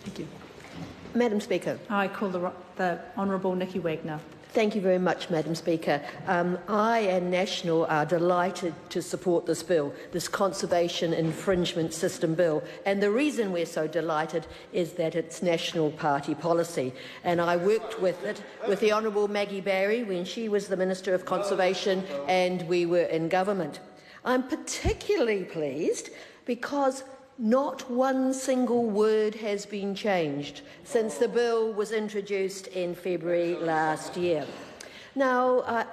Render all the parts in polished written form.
Thank you. Madam Speaker. I call the Honourable Nicky Wagner. Thank you very much, Madam Speaker. I and National are delighted to support this bill, this Conservation Infringement System bill. And the reason we're so delighted is that it's National Party policy. And I worked with it with the Honourable Maggie Barry when she was the Minister of Conservation and we were in government. I'm particularly pleased because not one single word has been changed since the bill was introduced in February last year. Now,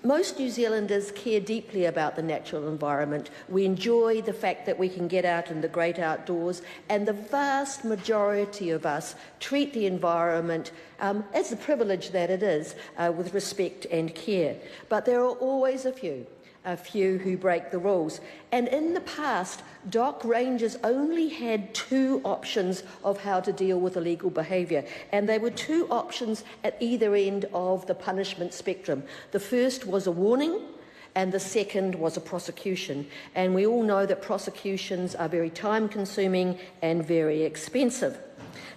most New Zealanders care deeply about the natural environment. We enjoy the fact that we can get out in the great outdoors, and the vast majority of us treat the environment as the privilege that it is, with respect and care. But there are always a few who break the rules. And in the past, dock rangers only had two options of how to deal with illegal behaviour, and they were two options at either end of the punishment spectrum. The first was a warning, and the second was a prosecution. And we all know that prosecutions are very time-consuming and very expensive.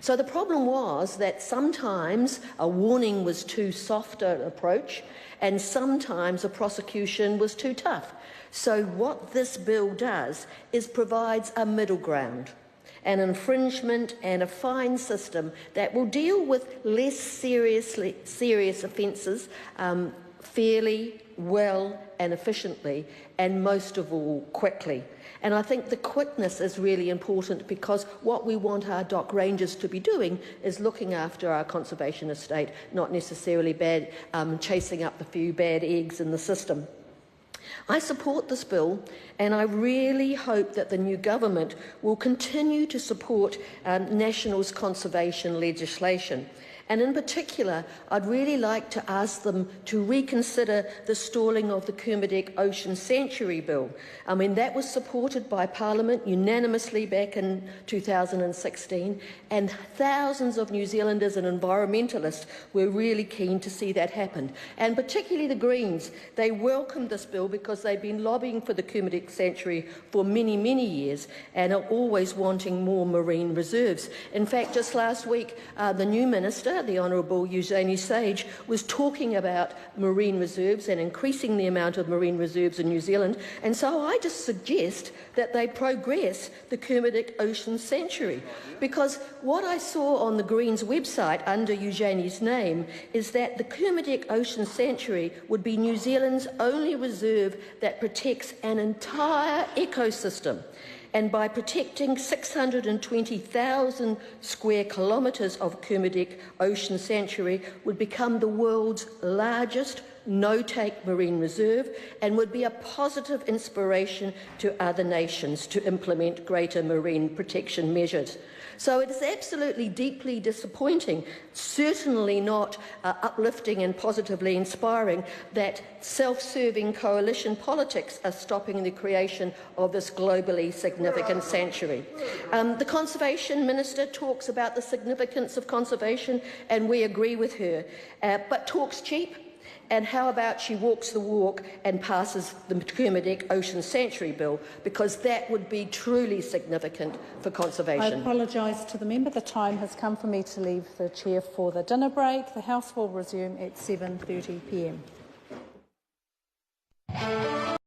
So the problem was that sometimes a warning was too soft an approach, and sometimes a prosecution was too tough. So what this bill does is provides a middle ground, an infringement and a fine system that will deal with less serious offences fairly, well and efficiently, and most of all quickly. And I think the quickness is really important because what we want our dock rangers to be doing is looking after our conservation estate, not necessarily chasing up the few bad eggs in the system. I support this bill, and I really hope that the new government will continue to support National's conservation legislation. And in particular, I'd really like to ask them to reconsider the stalling of the Kermadec Ocean Sanctuary Bill. I mean, that was supported by Parliament unanimously back in 2016, and thousands of New Zealanders and environmentalists were really keen to see that happen. And particularly the Greens, they welcomed this bill because they've been lobbying for the Kermadec Sanctuary for many, many years and are always wanting more marine reserves. In fact, just last week, the new Minister, the Honourable Eugenie Sage, was talking about marine reserves and increasing the amount of marine reserves in New Zealand, and so I just suggest that they progress the Kermadec Ocean Sanctuary, because what I saw on the Greens website under Eugenie's name is that the Kermadec Ocean Sanctuary would be New Zealand's only reserve that protects an entire ecosystem. And by protecting 620,000 square kilometres of Kermadec Ocean Sanctuary would become the world's largest no-take marine reserve and would be a positive inspiration to other nations to implement greater marine protection measures. So it is absolutely deeply disappointing, certainly not uplifting and positively inspiring, that self-serving coalition politics are stopping the creation of this globally significant sanctuary. The Conservation Minister talks about the significance of conservation, and we agree with her, but talks cheap. And how about she walks the walk and passes the Kermadec Ocean Sanctuary Bill, because that would be truly significant for conservation. I apologise to the member. The time has come for me to leave the chair for the dinner break. The House will resume at 7:30 p.m.